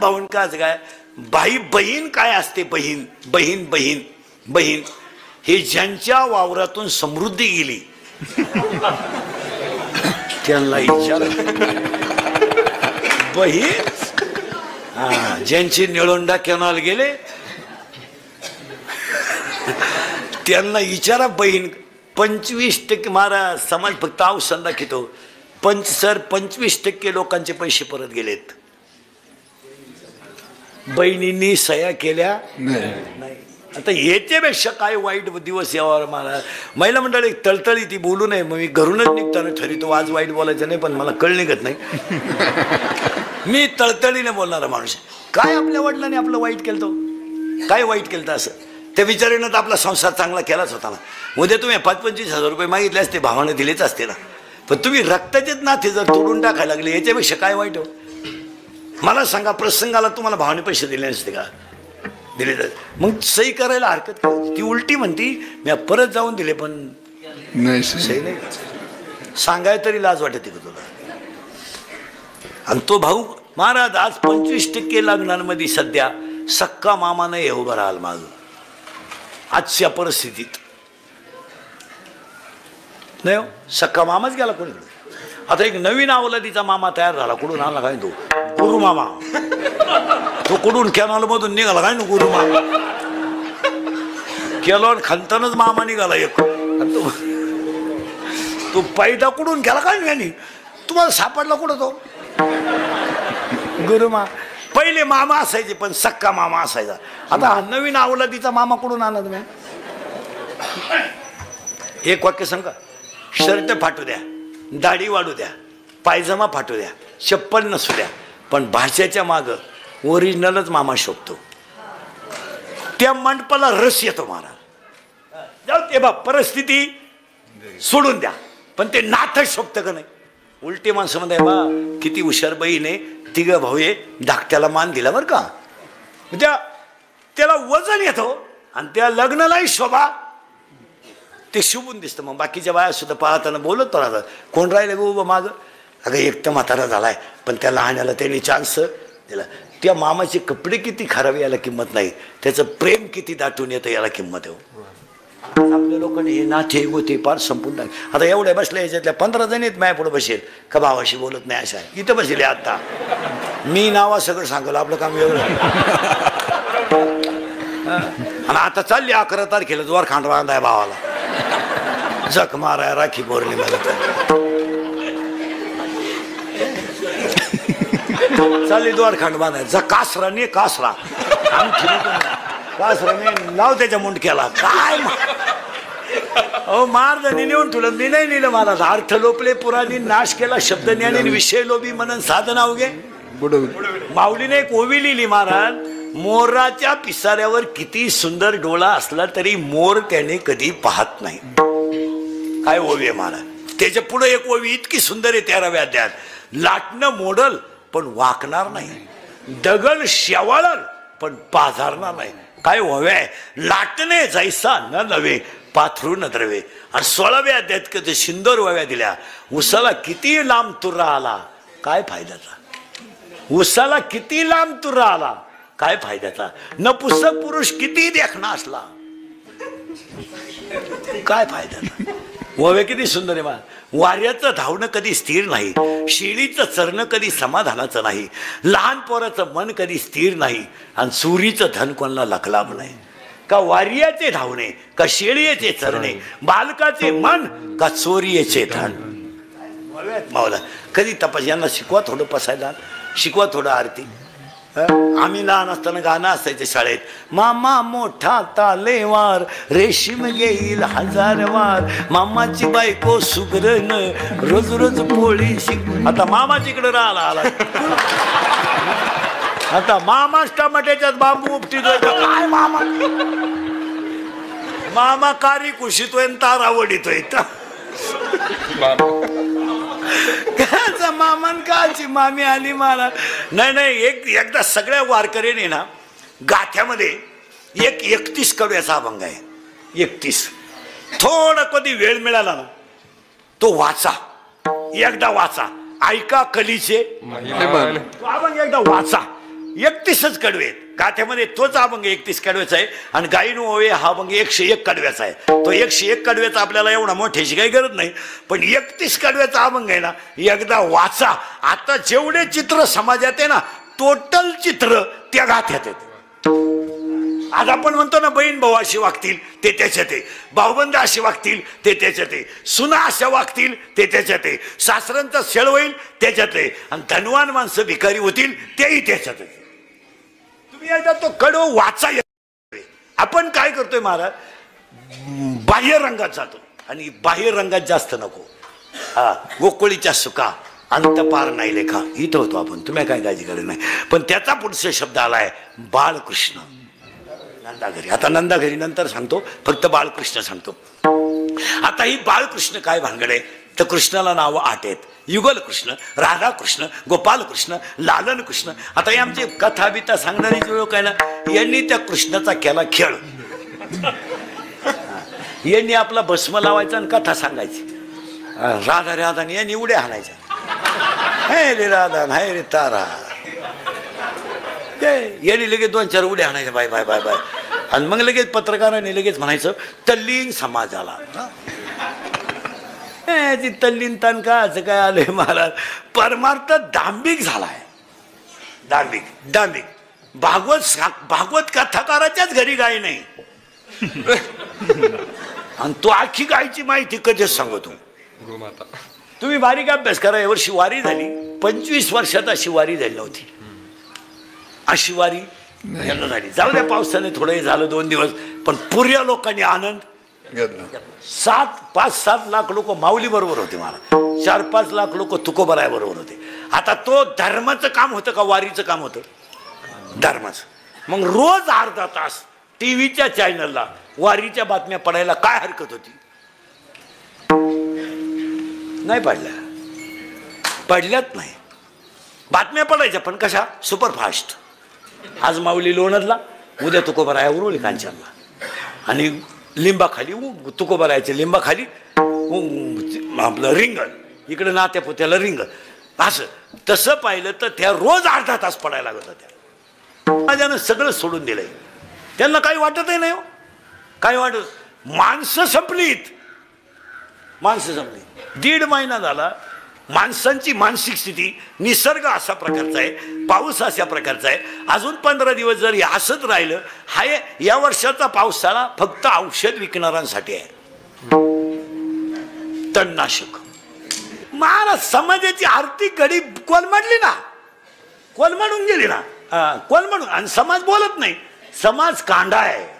भाऊन काय काय बाई बहीण काय असते बहीण बहीण बहीण बहीण हे ज्यांच्या वावरातून समृद्धी गेली त्यांना विचार बहीण ज्यांची निळोंडा कॅनॉल गेले त्यांना विचारा बहीण 25% महाराज समाज फक्त औषध दाखवतो 25% लोकांचे पैसे परत गेलेत बहिणींनी सह्या केल्या नाही आता याच्यापेक्षा काय वाईट दिवस यावर मला महिला मंडळी तळतळी ती बोलू नये मग मी घरूनच निघताना ठरवतो आज वाईट बोलायचं नाही पण मला कळ निघत नाही मी तळतळीने बोलणारा माणूस काय आपल्या वडिलांनी आपलं वाईट केलं तो काय वाईट केलं असं त्या विचारानं तर आपला संसार चांगला केलाच होता ना उद्या तुम्ही 25,000 रुपये मागितले असते भावाने दिलेच असते ना पण तुम्ही रक्ताचेच नाते जर तोडून टाकायला लागले याच्यापेक्षा काय वाईट हो मला सांगा प्रसंगाला तुम्हाला भावाने पैसे दिले नसते का दिले तर मग सही करायला हरकत ती उलटी म्हणती मी परत जाऊन दिले पण नाही सही नाही सांगाय तरी लाज वाटते का तुला आणि तो भाऊ महाराज आज 25% लग्नांमध्ये सध्या सक्का मामा नाही उभं राहाल माझ आजच्या परिस्थितीत नाही सक्का मामाच गेला कोणीकडे आता एक नवीन अवलादीचा मामा तयार झाला कुठून आला काय तो गुरु मामा तो कुठून कॅनॉल मधून निघाला काय ना गुरु मामा केलॉन खानतानच मामा निघाला एक तो पैदा कुठून गेला काय नाही तुम्हाला सापडला कुठं तो गुरुमा पहिले मामा असायचे पण सक्का मामा असायचा आता हा नवीन अवलादीचा मामा कुठून आणला तुम्ही एक वाक्य सांगा शर्ट फाटू द्या दाढी वाढू द्या पायजमा फाटू द्या चप्पल नसू द्या पण भाषेच्या माग ओरिजिनलच मामा शोभतो त्या मंडपाला रस येतो महाराज जाऊ ते बा परिस्थिती सोडून द्या पण ते नातं शोभतं का नाही उलटी माणसं म्हणताय बा किती हुशार बहीने तिघ भाऊ धाकट्याला मान दिला बरं का त्याला वजन येतो आणि त्या लग्नालाही शोभा ते शुभून दिसतं मग बाकीच्या बाया सुद्धा पाहताना बोलत राहतात कोण राहिले गो माग अगं एक तर म्हातारा झालाय पण त्या लहाण्याला त्यांनी चान्स दिला त्या मामाचे कपडे किती खराब याला किंमत नाही त्याचं प्रेम किती दाटून येतं याला किंमत आहे आपल्या लोकांनी हे नाथे गोते पार संपून टाक आता एवढ्या बसल्या याच्यातल्या 15 जण आहेत माया पुढे बसेल का भावाशी बोलत नाही अशा इथं बसले आता मी नावा सगळं सांगलं आपलं काम वेगळं आणि आता चालली 11 तारखेला जोर खांड बांधाय भावाला जख माराय राखी बोरली मला चालली द्वार खांड बांधाय जा कासरा ने कासरा कासराने लाव त्याच्या मुंडक्याला काय अहो मारदानी नेऊन तुला मी नाही नेलं मला अर्थ लोपले पुराणी नाश केला शब्द ज्ञानी विषय लोभी मनन साधन अवघे माऊलीने एक ओवी लिहिली महाराज मोराच्या पिसाऱ्यावर किती सुंदर डोळा असला तरी मोर त्याने कधी पाहत नाही काय ओवी आहे महाराज त्याच्या पुढे एक ओवी इतकी सुंदर आहे 13व्या अध्यायात लाटणं मोडल पण वाकणार नाही दगड शेवाळल पण पाझरणार नाही काय व्हावे लाटणे जैसा न नव्हे पाथरू न द्रवे आणि 16व्या अध्यायात कधी शिंदोर व्हाव्या दिल्या उसाला किती लांब तुर्रा आला काय फायद्याचा उसाला किती लांब तुर्रा आला काय फायद्याचा नपुसक पुरुष किती देखणा असला काय फायद्याचा व्हावे किती सुंदर आहे मा वाऱ्याचं धावणं कधी स्थिर नाही शेळीचं चरणं कधी समाधानाचं नाही लहान पोराचं मन कधी स्थिर नाही आणि चोरीचं धन कोणाला लखलाभ नाही का वार्याचे धावणे का शेळीचे चरणे बालकाचे मन का चोरीचे धन मावला कधी तपास यांना शिकवा थोडं पसायला शिकवा थोडं आरती आम्ही लहान असताना गाणं असायचं शाळेत मामा मोठा तालेवार रेशीम घेईल 1000 वार मामाची बायको सुगरण रोज रोज पोळी शिक आता मामाची इकडे राहिला आला आता मामाच टमाट्याच्यात बांबू उपटीतोय काय मामा मामा कारी कुशीतोय तारा वडीतोय मामान काची मामी आली मला नाही एकदा सगळ्या वारकऱ्याने ना गाथ्यामध्ये एक 31 कव्याचा अभंग आहे 31 थोडा कधी वेळ मिळाला ना तो वाचा एकदा वाचा ऐका कलीचे तो अभंग एकदा वाचा 31च कडवे आहेत. गाथ्यामध्ये तोच अभंग 31 कडव्याचा आहे आणि गायीन ओवे हा अभंग 101 कडव्याचा आहे. तो 101 कडव्याचा आपल्याला एवढा मोठ्याची काही गरज नाही, पण 31 कडव्याचा अभंग आहे ना, एकदा वाचा. आता जेवढे चित्र समाजात आहे ना, टोटल चित्र त्या गाथ्यात आहेत. आज आपण म्हणतो ना, बहीण भाऊ अशी वागतील ते त्याच्यात आहे, भाऊबंद अशी वागतील ते त्याच्यात आहे, सुना अशा वागतील ते त्याच्यात आहे, सासऱ्यांचा छळ होईल त्याच्यात आहे, आणि धनवान माणसं भिकारी होतील तेही त्याच्यात आहे. तुम्ही एकदा तो कडव वाचा. आपण काय करतोय महाराज, बाह्य रंगात जातो आणि बाह्य रंगात जास्त नको. हा, गोकुळीच्या सुका अंत पार नाही लेखा इथं होतो आपण, तुम्ही काय काळजी करत नाही. पण त्याचा पुढचा शब्द आलाय बाळकृष्ण नंदाघरी. आता नंदाघरी नंतर सांगतो, फक्त बाळकृष्ण सांगतो. आता ही बाळकृष्ण काय भानगड आहे, तर कृष्णाला नावं 8 आहेत. युगल कृष्ण, राधा कृष्ण, गोपाल कृष्ण, लालन कृष्ण. आता हे आमचे कथा बिथा सांगणारी लोक आहे ना, यांनी त्या कृष्णाचा केला खेळ. यांनी आपला भस्म लावायचा आणि कथा सांगायची. राधा राधा यांनी उड्या हाणायच्या, हे रे राधा हाय रे तारा, यांनी लगेच 2-4 उड्या हाणायच्या, बाय बाय बाय बाय. आणि मग लगेच पत्रकारांनी लगेच म्हणायचं तल्लीन समाजाला. ती तल्लीन तान का असं काय आलंय महाराज, परमार्थ दांभिक झालाय. दांभिक दांभिक. भागवत कथाकाराच्याच घरी गाय नाही, आणि तो आखी गायची माहिती कधीच सांगतो. तुम्ही बारीक अभ्यास करा. यावर्षी वारी झाली, 25 वर्षात अशी वारी झाली नव्हती. अशी वारी यांना झाली. जाऊ द्या, पावसाने थोडं झालं 2 दिवस, पण पुऱ्या लोकांनी आनंद. 5-7 लाख लोक माऊली बरोबर होते, मला 4-5 लाख लोक तुकोबराय बरोबर होते. आता तो धर्माचं काम होतं का वारीचं काम होतं? धर्माचं. मग रोज अर्धा तास टीव्हीच्या चॅनलला वारीच्या बातम्या पडायला काय हरकत होती? नाही पडल्यात नाही. बातम्या पडायच्या, पण कशा? सुपरफास्ट. आज माऊली लोणदला, उद्या तुकोबराया उरुळी कांचनला, आणि लिंबाखाली तुकोबरायाच्या लिंबाखाली आपलं रिंगण, इकडे नात्यापुत्याला रिंगण. असं तसं पाहिलं तर त्या रोज अर्धा तास पडायला लागत होत्या. माझ्यानं सगळं सोडून दिलंय. त्यांना काही वाटतही नाही हो, काही वाटत. माणसं संपलीत. 1.5 महिना झाला. माणसांची मानसिक स्थिती, निसर्ग असा प्रकारचा आहे, पाऊस अशा प्रकारचा आहे. अजून 15 दिवस जर असंच राहिलं, हा या वर्षाचा पावसाळा फक्त औषध विकणाऱ्यांसाठी आहे. तणनाशक. महाराज, समाजाची आर्थिक घडी कोलमडली ना, कोलमडून गेली ना, कोलमडून. आणि समाज बोलत नाही, समाज कांडा आहे.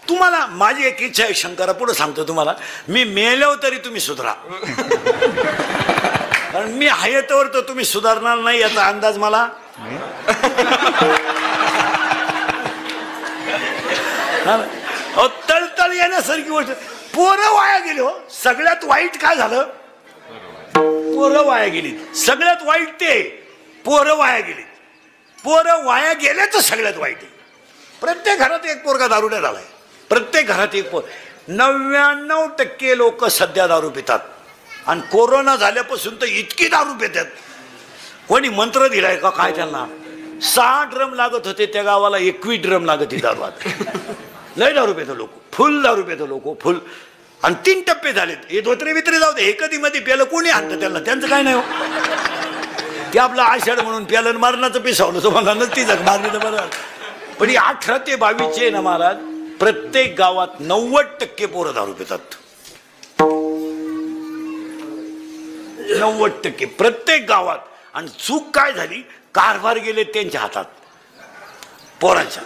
तुम्हाला माझी एक इच्छा आहे, शंकरा पुढे सांगतो तुम्हाला, मी मेल्यावर तरी तुम्ही सुधरा. कारण मी आहे तर तुम्ही सुधारणार नाही याचा अंदाज मला. तळतळ येण्यासारखी गोष्ट. पोरं वाया गेली हो. सगळ्यात वाईट काय झालं? पोरं वाया गेली. सगळ्यात वाईट ते पोरं वाया गेली. पोरं वाया गेल्याचं सगळ्यात वाईट आहे. प्रत्येक घरात एक पोरगा दारुड्या झालाय. प्रत्येक घरात एक 99% लोक सध्या दारू पितात. आणि कोरोना झाल्यापासून तर इतकी दारू पितात. कोणी मंत्र दिलाय का काय त्यांना? 6 ड्रम लागत होते त्या गावाला, 21 ड्रम लागत ही दारू. लय दारू पितो लोक, फुल दारू पितो लोक, फुल. आणि 3 टप्पे झालेत. हे धोत्रे बित्रे जाऊ दे, हे कधी मध्ये प्यालं कोणी आणतं त्यांना, त्यांचं काय नाही हो. ते आपलं आषाढ म्हणून प्यालं, मरणाचं पिसावलं तुम्हाला नसती जग मारली तर बरं. पण ही 18 ते 22 ना महाराज, प्रत्येक गावात 90% पोरं दारू पितात. 90% प्रत्येक गावात. आणि चूक काय झाली? कारभार गेले त्यांच्या हातात पोरांच्या,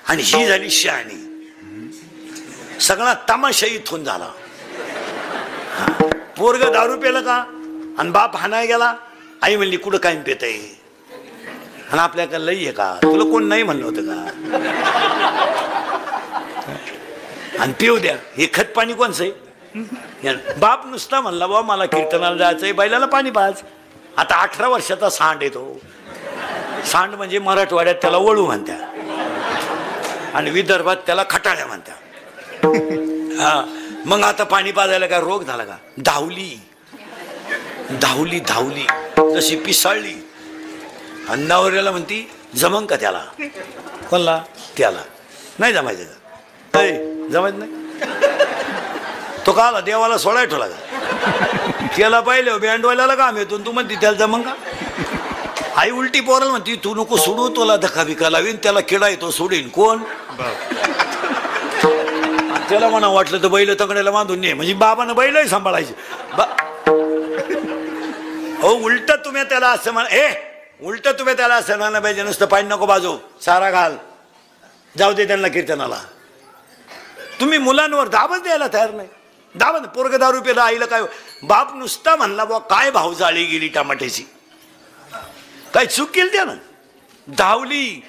आणि ही झाली शहाणी. सगळा तमाशा इथून झाला. पोरग दारू पेलं का, आणि बाप हाणाय गेला. आई म्हणली कुठं काय पेत आहे, आणि आपल्याकडे लई आहे का, तुला कोण नाही म्हणलं होतं का? आणि पिऊ द्या. हे खत पाणी कोणचं आहे? बाप नुसता म्हणला बाबा मला कीर्तनाला जायचंय, बैलाला पाणी पाज. आता 18 वर्षाचा सांड येतो. सांड म्हणजे मराठवाड्यात त्याला वळू म्हणत्या, आणि विदर्भात त्याला खटाळ्या म्हणत्या. हा, मग आता पाणी पाजायला काय रोग झाला का? धावली धावली धावली जशी पिसाळली. आणि नवऱ्याला म्हणती जमन का त्याला? कोणला? त्याला नाही जमायचं का? जमायचं नाही. तो का आला देवाला सोडाय ठेवला का? त्याला पाहिलं बँडवाल्याला काम येतो तू म्हणते त्याला जमन का? आई उलटी पोराला म्हणते तू नको सोडू, तुला धक्का बिका लावीन, त्याला किडा येतो सोडीन. कोण? त्याला म्हणा वाटलं तर बैल तंगड्याला बांधून ने, म्हणजे बाबानं बैलही सांभाळायचे. हो उलट तुम्ही त्याला असं म्हणा, उलट तुम्ही त्याला असं म्हणा पाहिजे, नुसतं पाणी नको बाजू, सारा घाल, जाऊ दे त्यांना कीर्तनाला. तुम्ही मुलांवर दाबच द्यायला तयार नाही. दाबत पोरग दारू रुपयाला आईला काय? बाप नुसता म्हणला बा काय भाव जाळी गेली टमाट्याची, काय चूक केली त्यानं, धावली.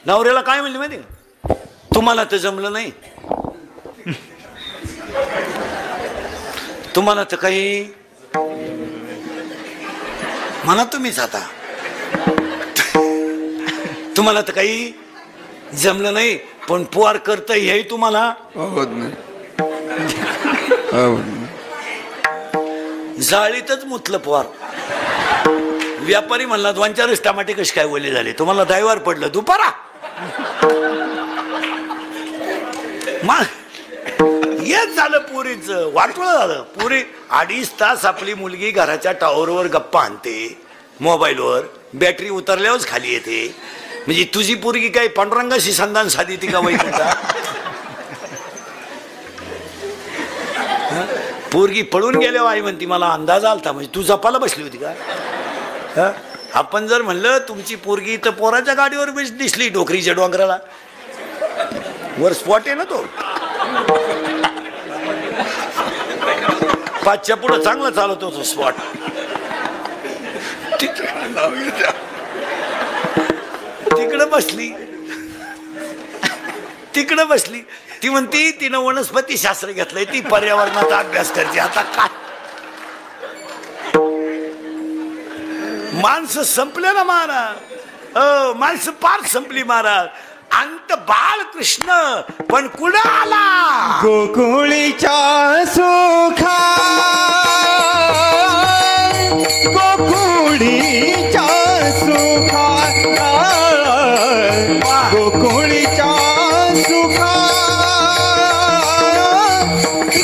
नवऱ्याला काय म्हणली माहिती का? तुम्हाला तर जमलं नाही, तुम्हाला तर काही म्हणा तुम्हीच आता, तुम्हाला तर काही जमलं नाही, पण पोर करत हे तुम्हाला जाळीतच मुतलं पोर. व्यापारी म्हणला 2-4 टमाटे कसे काय ओले झाले, तुम्हाला ड्रायव्हर पडलं दुपारा. हेच झालं पुरीचं, वाटवळ झालं. पुरी 2.5 तास आपली मुलगी घराच्या टॉवरवर गप्पा आणते मोबाईलवर, बॅटरी उतरल्यावरच खाली येते. म्हणजे तुझी पोरगी काय पांडुरंगाशी संधान साधी ती का वैकुंठा? पोरगी पळून गेल्यावर आई म्हणती मला अंदाज आलता, म्हणजे तू जपाला बसली होती का? आपण जर म्हणलं तुमची पोरगी तर पोराच्या गाडीवर दिसली डोकरीच्या डोंगराला, वर स्पॉट आहे ना तो, 5च्या पुढं चांगला चालवतो तो स्पॉट. तिकडं बसली, तिकडं बसली. ती म्हणती तिनं वनस्पती शास्त्र घेतलंय, ती पर्यावरणाचा अभ्यास करते. आता काय माणसं संपले ना महाराज, माणसं पार संपली महाराज. अंत बाळकृष्ण पण कुठं आला? गोकुळीच्या सुखा, गोकुळीच्या सुखा, गोकुळीच्या सुखा,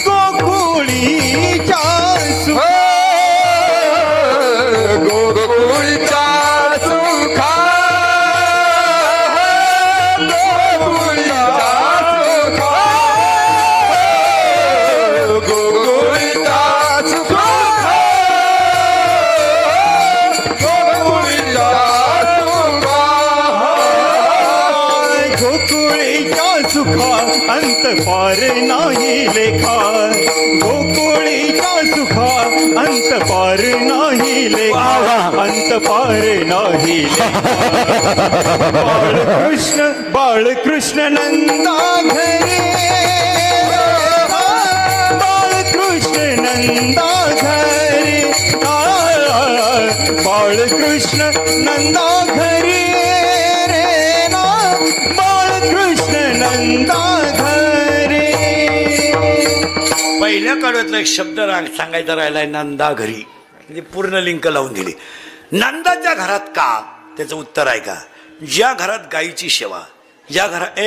गोकुळीच्या सुखा, गोकुळीच्या सुखा, अंत पार नाही लेखा, गोकुळीच्या सुखा अंत पार नाही लेखा, अंत पार नाही लेखा. बाळकृष्ण बाळकृष्ण नंदा घरी, बाळकृष्ण नंदा घरी, बाळकृष्ण नंदा घरी रे ना, बाळकृष्ण नंदा घरी. पहिल्या काळातला एक शब्द सांगायचा राहिलाय, नंदा घरी, म्हणजे पूर्ण लिंक लावून दिली. नंदाच्या घरात का? त्याचं उत्तर आहे का? ज्या घरात गायीची सेवा, ज्या घरात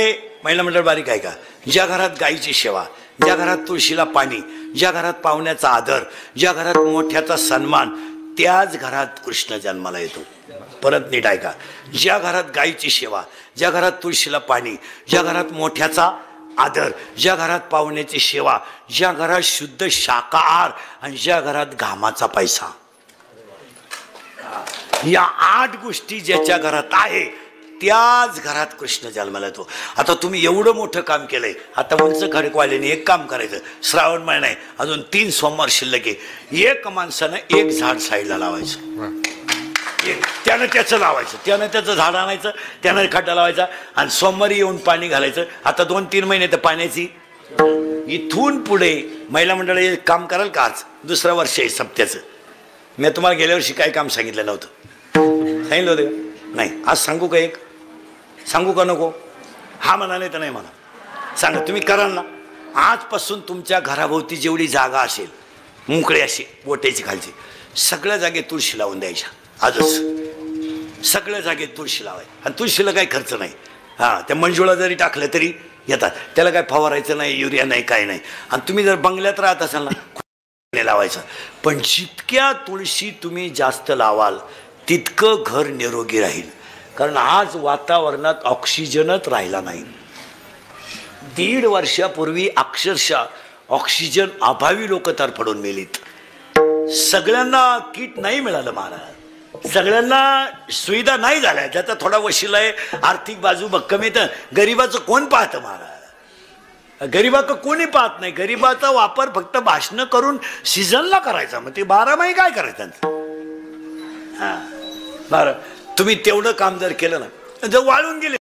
महिला मंडळ बारीक आहे का, ज्या घरात गायीची सेवा, ज्या घरात तुळशीला पाणी, ज्या घरात पाहुण्याचा आदर, ज्या घरात मोठ्याचा सन्मान, त्याच घरात कृष्ण जन्माला येतो. परत नीट आहे का? ज्या घरात गायीची सेवा, ज्या घरात तुळशीला पाणी, ज्या घरात मोठ्याचा आदर, ज्या घरात पाहुण्याची सेवा, ज्या घरात शुद्ध शाकाहार आणि ज्या घरात घामाचा पैसा, या 8 गोष्टी ज्याच्या घरात आहे त्याच घरात कृष्ण जन्माला येतो. आता तुम्ही एवढं मोठं काम केलंय, आता उंच खडकवाल्याने एक काम करायचं, श्रावण महिना आहे, अजून 3 सोमवार शिल्लक आहे, एक माणसानं 1 झाड साईडला लावायचं, त्यानं त्याचं लावायचं, त्यानं त्याचं झाड आणायचं, त्यानं खड्डा लावायचा आणि सोमवारी येऊन पाणी घालायचं. आता 2-3 महिने तर पाण्याची. इथून पुढे महिला मंडळ काम कराल का? आज 2रं वर्ष आहे सप्त्याचं. मी तुम्हाला गेल्या वर्षी काय काम सांगितलं नव्हतं, सांगितलं होतं नाही? आज सांगू का? एक सांगू का नको? हा म्हणाले तर नाही म्हणा, सांगा तुम्ही कराल ना. आजपासून तुमच्या घराभोवती जेवढी जागा असेल मोकळी अशी बोटायची खालची, सगळ्या जागेत तुळशी लावून द्यायच्या आजच. सगळ्या जागेत तुळशी लावायची आणि तुळशीला काही खर्च नाही. हां, त्या मंजुळा जरी टाकलं तरी येतात, त्याला काय फवारायचं नाही, युरिया नाही, काय नाही. आणि तुम्ही जर बंगल्यात राहत असाल ना लावायचं. पण जितक्या तुळशी तुम्ही जास्त लावाल तितकं घर निरोगी राहील. कारण आज वातावरणात ऑक्सिजनच राहिला नाही. 1.5 वर्षापूर्वी अक्षरशः ऑक्सिजन अभावी लोक तरफडून मेलीत. सगळ्यांना किट नाही मिळालं महाराज, सगळ्यांना सुविधा नाही झाल्या. ज्याचा थोडा वशिला आहे, आर्थिक बाजू भक्कम येतं, गरिबाचं कोण पाहतं महाराज? गरिबाचं कोणी पाहत नाही. गरिबाचा वापर फक्त भाषणं करून सीझनला करायचा, मग ते 12 महिने काय करायचं? हां, बरं, तुम्ही तेवढं काम जर केलं ना, जर वाळून गेले